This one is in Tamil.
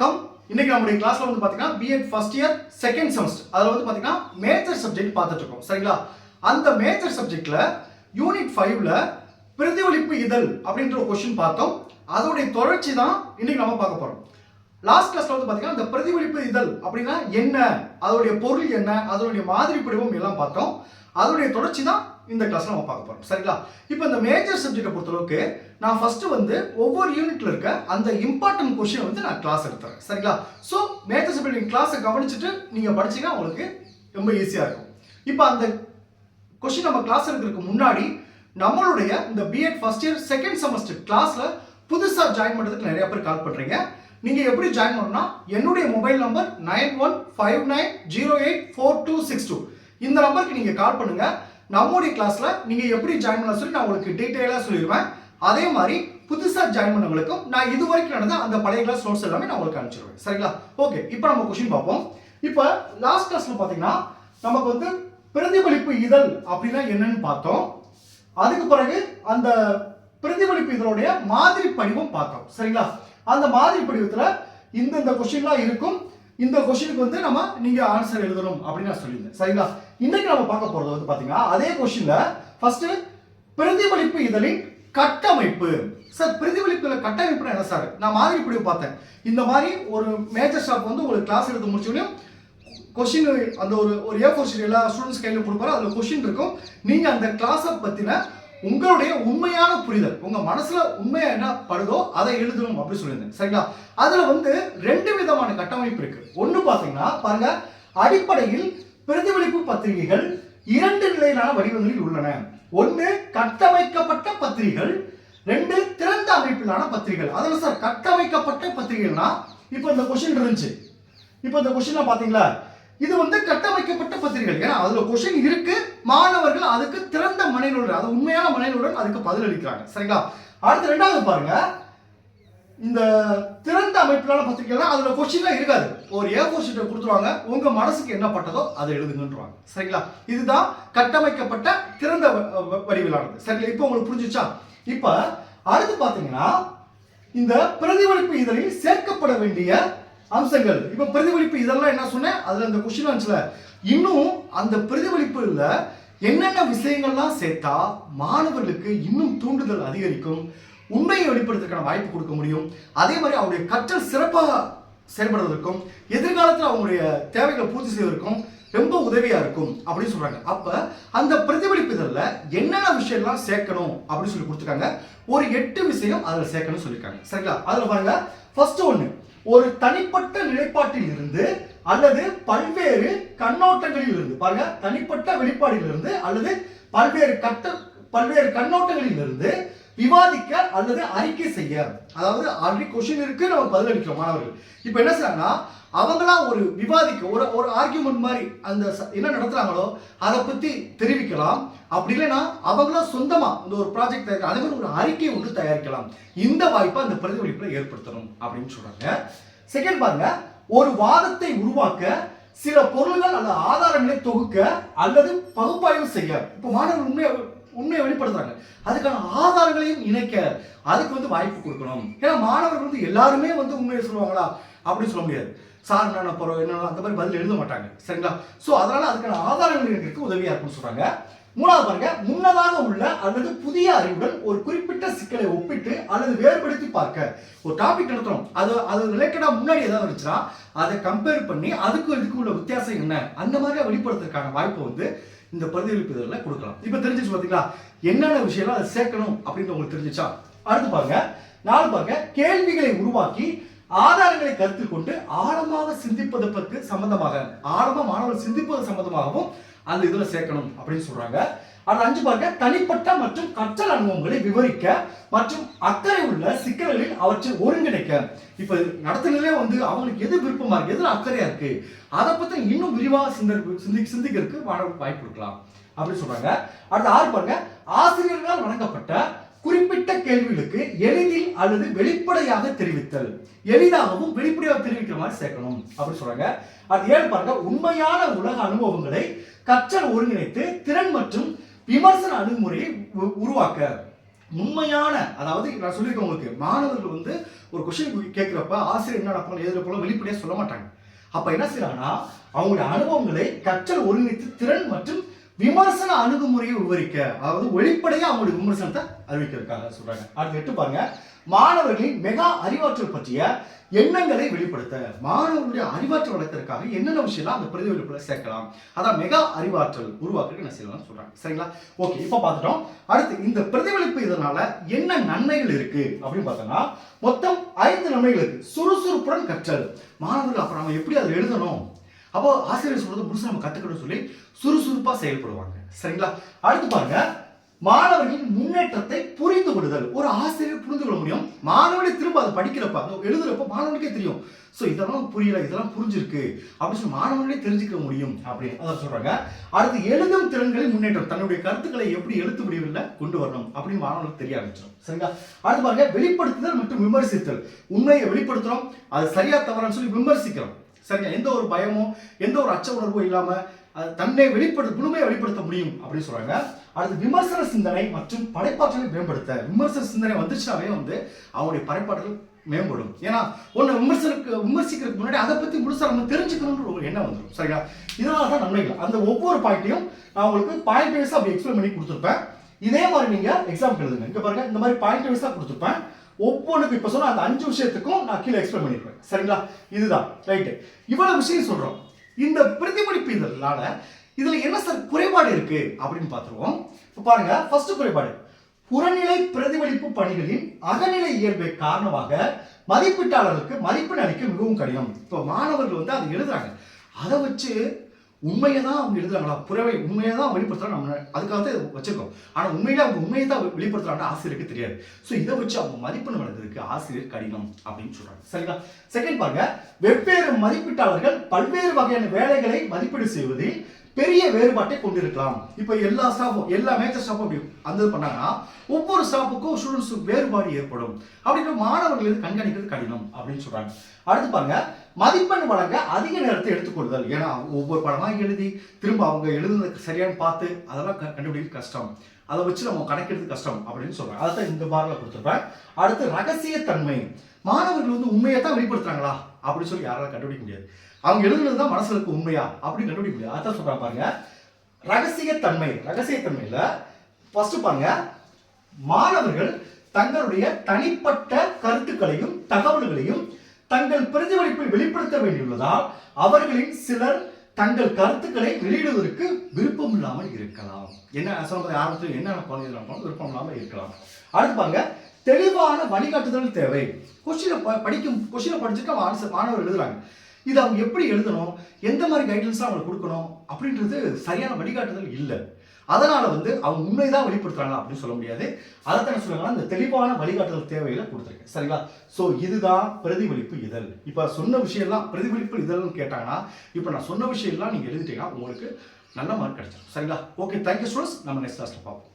வணக்கம். இன்னைக்கு நம்மளுடைய கிளாஸ்ல வந்து பாத்தீங்கன்னா BEd first year second semester அதுல வந்து பாத்தீங்கன்னா மேஜர் சப்ஜெக்ட் பார்த்துட்டு இருக்கோம். சரிங்களா? அந்த மேஜர் சப்ஜெக்ட்ல யூனிட் 5ல பிரதிபலிப்பு இதழ் அப்படின்ற ஒரு क्वेश्चन பார்த்தோம். அதோட தொடர்ச்சி தான் இன்னைக்கு நம்ம பார்க்க போறோம். லாஸ்ட் கிளாஸ்ல வந்து பாத்தீங்கன்னா இந்த பிரதிபலிப்பு இதழ் அப்படின்னா என்ன, அதோட பொருள் என்ன, அதோட மாதிரி படிவம் எல்லாம் பார்த்தோம். அதோட தொடர்ச்சி தான் இந்த கிளாஸ்ல நம்ம பார்க்க போறோம். சரிங்களா? இப்போ இந்த மேஜர் சப்ஜெக்ட்டை பொறுத்தளவுக்கு நான் ஃபர்ஸ்ட் வந்து ஒவ்வொரு யூனிட்ல இருக்க அந்த இம்பார்ட்டன்ட் क्वेश्चन வந்து நான் கிளாஸ் எடுத்துறேன். சரிங்களா? சோ மேஜர் சப்ஜெக்ட் கிளாஸை கவனிச்சிட்டு நீங்க படிச்சீங்கன்னா உங்களுக்கு ரொம்ப ஈஸியா இருக்கும். இப்போ அந்த क्वेश्चन நம்ம கிளாஸ் எடுக்கிறதுக்கு முன்னாடி நம்மளுடைய இந்த BEd first year second semester கிளாஸ்ல புதுசா ஜாயின் பண்றதுக்கு நிறைய பேர் கால் பண்றீங்க. நீங்க எப்படி ஜாயின் பண்ணணும்னா என்னுடைய மொபைல் நம்பர் 9159084262 இந்த நம்பருக்கு நீங்க கால் பண்ணுங்க. நம்மளுடைய கிளாஸ்ல நீங்க எப்படி ஜாயின் பண்ணலாம் சொல்லி நான் உங்களுக்கு டீடைலா சொல்லிடுவேன். அதே மாதிரி புதுசா ஜாயின் பண்ணவங்களுக்கும் நான் இதுவரைக்கும் நடந்த அந்த பழைய கிளாஸ் நோட்ஸ் எல்லாமே நான் உங்களுக்கு அனுப்பிச்சிடுவேன். சரிங்களா? ஓகே, இப்போ நம்ம क्वेश्चन பார்ப்போம். இப்போ லாஸ்ட் கிளாஸ்ல பாத்தீங்கன்னா நமக்கு வந்து பிரதிபலிப்பு இதழ் அப்படின்னா என்னன்னு பார்த்தோம். அதுக்கு பிறகு அந்த பிரதிபலிப்பு இதழுடைய மாதிரி படிவம் பார்த்தோம். சரிங்களா? அந்த மாதிரி படிவத்துல இந்த क्वेश्चनலாம் இருக்கும். இந்த क्वेश्चனுக்கு வந்து நீங்க ஆன்சர் எழுதணும் அப்படின்னு நான் சொல்லியிருந்தேன். சரிங்களா? இன்னைக்கு நம்ம பார்க்க போறது வந்து பாத்தீங்கன்னா அதே क्वेश्चनல ஃபர்ஸ்ட் பிரதிபலிப்பு இதழின் கட்டமைப்பு. சார் பிரதிபலிப்புல கட்டமைப்புனா என்ன சார்? நான் மாதிரி படிவம் பார்த்தேன். இந்த மாதிரி ஒரு மேஜர் ஸ்டாப் வந்து உங்களுக்கு கிளாஸ் எடுத்து முடிச்சோடனே क्वेश्चन அந்த ஒரு A4 ஷீட் எல்லா ஸ்டூடண்ட்ஸ் கையில கொடுப்பாரு. அதுல क्वेश्चन இருக்கும். நீங்க அந்த கிளாஸை பத்தின உங்களுடைய உண்மையான புரிதல், உங்க மனசுல உண்மையா என்ன படுதோ அதை எழுதணும் அப்படி சொல்லியிருந்தேன். சரிங்களா? அதுல வந்து ரெண்டு விதமான கட்டமைப்பு இருக்கு. ஒன்னு பாத்தீங்கன்னா பாருங்க, அடிப்படையில் பிரதிபலிப்பு பத்திரிகைகள் இரண்டு நிலையிலான வடிவங்களில் உள்ளன. ஒன்னு கட்டமைக்கப்பட்ட பத்திரிகைகள், ரெண்டு திறந்த அமைப்பிலான பத்திரிகைகள். அதுல சார் கட்டமைக்கப்பட்ட பத்திரிகைகள்னா இப்போ இந்த क्वेश्चन இருந்துச்சு. இப்போ இந்த क्वेश्चन பாத்தீங்களா, இது வந்து கட்டமைக்கப்பட்ட பத்திரிகைகள். ஏன்னா அதுல क्वेश्चन இருக்கு, மாணவர்கள் அதுக்கு திறந்த மனநிலையுடன், அது உண்மையான மனநிலையுடன் அதுக்கு பதில் அளிக்கிறாங்க. சரிங்களா? அடுத்து ரெண்டாவது பாருங்க, இந்த திறந்த அமைப்பிலான பத்திரிகைகள் அதுல क्वेश्चन இருக்காது. ஒரு A4 ஷீட்டை கொடுத்துருவாங்க, உங்க மனசுக்கு என்ன பட்டதோ அதை எழுதுங்கன்றாங்க. சரிங்களா? இதுதான் கட்டமைக்கப்பட்ட திறந்த வடிவிலானது. சரிங்களா? இப்போ உங்களுக்கு புரிஞ்சுச்சா? இப்போ அடுத்து பாத்தீங்கன்னா இந்த பிரதிபலிப்பு இதழில் சேர்க்கப்பட வேண்டிய அம்சங்கள். இப்ப பிரதிபலிப்பு இதெல்லாம் என்ன சொன்னேன், அதுல அந்த क्वेश्चन வந்துச்சுல, இன்னும் அந்த பிரதிபலிப்புல என்னென்ன விஷயங்கள்லாம் சேர்த்தா மாணவர்களுக்கு இன்னும் தூண்டுதல் அதிகரிக்கும், உண்மையை வெளிப்படுத்துறதுக்கான வாய்ப்பு கொடுக்க முடியும், அதே மாதிரி அவருடைய கற்றல் சிறப்பாக செயல்படுவதற்கும் எதிர்காலத்தில் அவங்களுடைய தேவைகளை பூர்த்தி செய்வதற்கும் ரொம்ப உதவியா இருக்கும் அப்படின்னு சொல்றாங்க. அப்ப அந்த பிரதிபலிப்பு இதழ்ல என்னென்ன விஷயம்லாம் சேர்க்கணும் அப்படின்னு சொல்லி கொடுத்துருக்காங்க. ஒரு 8 விஷயம் அதுல சேர்க்கணும்னு சொல்லியிருக்காங்க. சரிங்களா? அதுல பாருங்க, ஃபர்ஸ்ட் ஒன்னு, ஒரு தனிப்பட்ட நிலைப்பாட்டில் இருந்து அல்லது பல்வேறு கண்ணோட்டங்களில் இருந்து, பாருங்க, தனிப்பட்ட வெளிப்பாடில் இருந்து அல்லது பல்வேறு கண்ணோட்டங்களில் இருந்து விவாதிக்க அல்லது அறிக்கை செய்ய. அதாவது ஆல்ரெடி क्वेश्चन இருக்கு, நம்ம பதில் அளிக்கிறோம் மாணவர்கள். இப்போ என்ன செய்றாங்கன்னா அவங்களா ஒரு விவாதிக்க, ஒரு ஆர்கியூமெண்ட் மாதிரி அந்த என்ன நடத்துறாங்களோ அதை பத்தி தெரிவிக்கலாம். அப்படி இல்லைன்னா அவங்களா சொந்தமா இந்த ஒரு ப்ராஜெக்ட் தயாரிக்க, அதே மாதிரி ஒரு அறிக்கை ஒன்று தயாரிக்கலாம். இந்த வாய்ப்பை அந்த பிரதிபலிப்புல ஏற்படுத்தணும் அப்படின்னு சொல்றாங்க. செகண்ட் பாருங்க, ஒரு வாதத்தை உருவாக்க சில பொருள்கள் அல்லது ஆதாரங்களை தொகுக்க அல்லது பகுப்பாய்வு செய்ய. இப்போ மாணவர்கள் உண்மையை வெளிப்படுத்துறாங்க, அதுக்கான ஆதாரங்களையும் இணைக்க அதுக்கு வந்து வாய்ப்பு கொடுக்கணும். ஏன்னா மாணவர்கள் வந்து எல்லாருமே வந்து உண்மையை சொல்லுவாங்களா அப்படின்னு சொல்ல முடியாது. சார் என்ன போறோம் என்ன அந்த மாதிரி பதில் எழுத மாட்டாங்க. சரிங்களா? சோ அதனால அதுக்கான ஆதாரங்கள் இணைக்கிறதுக்கு உதவியா இருக்கும்னு சொல்றாங்க. மூணாவது பாருங்க, முன்னதாக உள்ள அல்லது புதிய அறிவுடன் ஒரு குறிப்பிட்ட சிக்கலை ஒப்பிட்டு அல்லது வேறுபடுத்தி பார்க்க. ஒரு டாபிக் நடத்துறோம், அது ரிலேட்டடா முன்னாடி ஏதாவது இருந்துச்சுன்னா அதை கம்பேர் பண்ணி அதுக்கு இதுக்கு உள்ள வித்தியாசம் என்ன அந்த மாதிரி வெளிப்படுத்துறதுக்கான வாய்ப்பு வந்து இந்த பிரதிபலிப்பு இதழ்ல கொடுக்கலாம். இப்ப தெரிஞ்சிச்சு பாத்தீங்களா என்னென்ன விஷயம் அதை சேர்க்கணும் அப்படின்னு உங்களுக்கு தெரிஞ்சிச்சா? அடுத்து பாருங்க, 4 பாருங்க, கேள்விகளை உருவாக்கி ஆதாரங்களை கருத்தில் கொண்டு ஆழமாக சிந்திப்பதற்கு சம்பந்தமாக, ஆழமா மாணவர்கள் சிந்திப்பது சம்பந்தமாகவும் அந்த இதுல சேர்க்கணும் அப்படின்னு சொல்றாங்க. அது 5 பாருங்க, தனிப்பட்ட மற்றும் கற்றல் அனுபவங்களை விவரிக்க மற்றும் அக்கறை உள்ள சிக்கல்களில் அவற்றை ஒருங்கிணைக்க. இப்ப நடத்துனரே வந்து அவங்களுக்கு எது விருப்பமா இருக்கு, எதுல அக்கறையா இருக்கு, அதை பத்தி இன்னும் விரிவாக சிந்திக்கிறதுக்கு மாணவர்களுக்கு வாய்ப்பு கொடுக்கலாம் அப்படின்னு சொல்றாங்க. அடுத்து 6 பாருங்க, ஆசிரியர்களால் வழங்கப்பட்ட குறிப்பிட்ட கேள்விகளுக்கு எளிதில் அல்லது வெளிப்படையாக தெரிவித்தல். எளிதாகவும் வெளிப்படையாக தெரிவிக்கிற மாதிரி சேர்க்கணும் அப்படின்னு சொல்றாங்க. அது 7 பாருங்க, உண்மையான உலக அனுபவங்களை கற்றல் ஒருங்கிணைத்து திறன் மற்றும் விமர்சன அணுகுமுறையை உருவாக்க. உண்மையான, அதாவது நான் சொல்லியிருக்கேன் உங்களுக்கு, மாணவர்கள் வந்து ஒரு கொஸ்டின் கேட்கிறப்ப ஆசிரியர் என்ன நடப்பாங்க எழுதுறப்போ வெளிப்படையா சொல்ல மாட்டாங்க. அப்ப என்ன செய்யறாங்கன்னா அவங்களுடைய அனுபவங்களை கற்றல் ஒருங்கிணைத்து திறன் மற்றும் விமர்சன அணுகுமுறையை விவரிக்க, அதாவது வெளிப்படையா அவங்களுடைய விமர்சனத்தை அறிவிக்கிறதுக்காக சொல்றாங்க. அடுத்து 8 பாருங்க, மாணவர்களின் மெகா அறிவாற்றல் பற்றிய எண்ணங்களை வெளிப்படுத்த. மாணவர்களுடைய அறிவாற்றல் வளர்க்கறதுக்காக என்னென்ன விஷயம்லாம் அந்த பிரதிபலிப்புல சேர்க்கலாம், அதான் மெகா அறிவாற்றல் உருவாக்குறதுக்கு என்ன செய்யலாம்னு சொல்றாங்க. சரிங்களா? ஓகே, இப்போ பார்த்துட்டோம். அடுத்து இந்த பிரதிபலிப்பு இதனால என்ன நன்மைகள் இருக்கு அப்படின்னு பார்த்தோம்னா மொத்தம் 5 நன்மைகள் இருக்கு. சுறுசுறுப்புடன் கற்றல். மாணவர்கள் அப்புறம் நம்ம எப்படி அதை எழுதணும், அப்போ ஆசிரியர் சொல்றது முழுசா நம்ம கத்துக்கணும்னு சொல்லி சுறுசுறுப்பா செயல்படுவாங்க. சரிங்களா? அடுத்து பாருங்க, மாணவர்களின் முன்னேற்றத்தை புரிந்து கொள்ளுதல். ஒரு ஆசிரியர் புரிந்து கொள்ள முடியும், மாணவர்களே திரும்ப அதை படிக்கிறப்ப எழுதுறப்ப மாணவர்களுக்கே தெரியும், ஸோ இதெல்லாம் புரியல, இதெல்லாம் புரிஞ்சிருக்கு அப்படின்னு சொல்லி மாணவர்களே தெரிஞ்சுக்க முடியும் அப்படின்னு அதை சொல்றாங்க. அடுத்து எழுதும் திறன்களின் முன்னேற்றம். தன்னுடைய கருத்துக்களை எப்படி எழுத்து வடிவில் கொண்டு வரணும் அப்படின்னு மாணவர்களுக்கு தெரிய ஆரம்பிச்சிடும். சரிங்களா? அடுத்து பாருங்க, வெளிப்படுத்துதல் மற்றும் விமர்சித்தல். உண்மையை வெளிப்படுத்துறோம், அது சரியா தவறான்னு சொல்லி விமர்சிக்கிறோம். சரிங்க? எந்த ஒரு பயமோ எந்த ஒரு அச்ச உணர்வோ இல்லாம தன்னை முழுமையை வெளிப்படுத்த முடியும் அப்படின்னு சொல்றாங்க. அடுத்து விமர்சன சிந்தனை மற்றும் படைப்பாற்றலை மேம்படுத்த. விமர்சன சிந்தனை வந்துச்சுனாவே வந்து அவங்களுடைய படைப்பாற்றல் மேம்படும். ஏன்னா ஒன்று விமர்சிக்கிறதுக்கு முன்னாடி அதை பத்தி முழுசா நம்ம தெரிஞ்சுக்கணும்னு ஒரு எண்ணம் வந்துடும். சரிங்களா? இதனால தான் நன்மைகள். அந்த ஒவ்வொரு பாயிண்ட்டையும் நான் உங்களுக்கு பாயிண்ட் வைஸா அப்படி எக்ஸ்பிளைன் பண்ணி கொடுத்துருப்பேன். இதே மாதிரி நீங்க எக்ஸாம்பிள் எழுதுங்க. இங்க பாருங்க, இந்த மாதிரி பாயிண்ட் வைஸா கொடுத்துருப்பேன். ஒவ்வொன்றுக்கு இப்ப சொன்ன அந்த 5 விஷயத்துக்கும் நான் கீழே எக்ஸ்பிளைன் பண்ணிருப்பேன். சரிங்களா? இதுதான் ரைட்டு. இவ்வளவு விஷயம் சொல்றோம். இந்த பிரதிபலிப்பு இதனால இதுல என்ன சார் குறைபாடு இருக்கு அப்படின்னு பார்த்துருவோம். இப்ப பாருங்க, ஃபர்ஸ்ட் குறைபாடு, புறநிலை பிரதிபலிப்பு பணிகளின் அகநிலை இயல்பை காரணமாக மதிப்பீட்டாளர்களுக்கு மதிப்பெண் அளிக்க மிகவும் கடினம். இப்போ மாணவர்கள் வந்து அதை எழுதுறாங்க, அதை வச்சு உண்மையை தான் அவங்க எழுதுறாங்களா, உண்மையை தான் வெளிப்படுத்துறாங்க, நம்ம அதுக்காக தான் வச்சிருக்கோம். ஆனால் உண்மையில அவங்க உண்மையை தான் வெளிப்படுத்துறாங்க ஆசிரியருக்கு தெரியாது. ஸோ இதை வச்சு அவங்க மதிப்பெண் வளர்றதுக்கு ஆசிரியர் கடினம் அப்படின்னு சொல்றாங்க. சரிங்களா? செகண்ட் பாருங்க, வெவ்வேறு மதிப்பீட்டாளர்கள் பல்வேறு வகையான வேலைகளை மதிப்பீடு செய்வதில் பெரிய வேறுபாட்டை கொண்டிருக்கலாம். இப்போ எல்லா ஸ்டாஃபும் எல்லா மேஜர் ஸ்டாஃபும் அப்படி அந்த பண்ணாங்கன்னா ஒவ்வொரு ஸ்டாஃபுக்கும் ஸ்டூடெண்ட்ஸுக்கு வேறுபாடு ஏற்படும். அப்படின்னு மாணவர்களுக்கு கண்காணிக்கிறது கடினம் அப்படின்னு சொல்றாங்க. அடுத்து பாருங்க, மதிப்பெண் வழங்க அதிக நேரத்தை எடுத்துக்கொள்ளுதல். ஏன்னா ஒவ்வொரு படமா எழுதி திரும்ப அவங்க எழுதுனதுக்கு சரியான பார்த்து அதெல்லாம் கண்டுபிடிக்க கஷ்டம், அதை வச்சு நம்ம கணக்கெடுத்து கஷ்டம் அப்படின்னு சொல்றாங்க. அதை தான் இந்த பார்ல கொடுத்துருப்பேன். அடுத்து ரகசியத்தன்மை. மாணவர்கள் வந்து உண்மையை தான் வெளிப்படுத்துறாங்களா அப்படின்னு சொல்லி யாராலும் கண்டுபிடிக்க முடியாது. அவங்க எழுதுனது தான் மனசுல இருக்க உண்மையா அப்படின்னு கண்டுபிடிக்க முடியாது. அதான் சொல்றாங்க பாருங்க, ரகசியத்தன்மை. ரகசியத்தன்மையில ஃபர்ஸ்ட் பாருங்க, மாணவர்கள் தங்களுடைய தனிப்பட்ட கருத்துக்களையும் தகவல்களையும் தங்கள் பிரதிபலிப்பில் வெளிப்படுத்த வேண்டியுள்ளதால் அவர்களின் சிலர் தங்கள் கருத்துக்களை வெளியிடுவதற்கு விருப்பம் இல்லாமல் இருக்கலாம். என்ன சொல்றது, ஆரம்பத்தில் என்ன விருப்பம் இல்லாமல் இருக்கலாம். அடுத்து பாருங்க, தெளிவான வழிகாட்டுதல் தேவை. கொஸ்டினை படிச்சுட்டு மாணவர் எழுதுறாங்க, இது அவங்க எப்படி எழுதணும், எந்த மாதிரி கைடன்ஸ் அவங்க கொடுக்கணும் அப்படின்றது சரியான வழிகாட்டுதல் இல்லை. அதனால வந்து அவங்க உண்மைதான் வெளிப்படுத்துறாங்க அப்படின்னு சொல்ல முடியாது. அதைத்தான் சொல்லுவாங்கன்னா இந்த தெளிவான வழிகாட்டுதல் தேவையில கொடுத்துருக்கேன். சரிங்களா? ஸோ இதுதான் பிரதிபலிப்பு இதழ். இப்போ சொன்ன விஷயம்லாம் பிரதிபலிப்பு இதழ்னு கேட்டாங்கன்னா இப்போ நான் சொன்ன விஷயம்லாம் நீங்க எழுதிட்டீங்கன்னா உங்களுக்கு நல்ல மார்க் கிடைச்சிடும். சரிங்களா? Okay, thank you students. நம்ம நெக்ஸ்ட் கிளாஸ்ல பார்ப்போம்.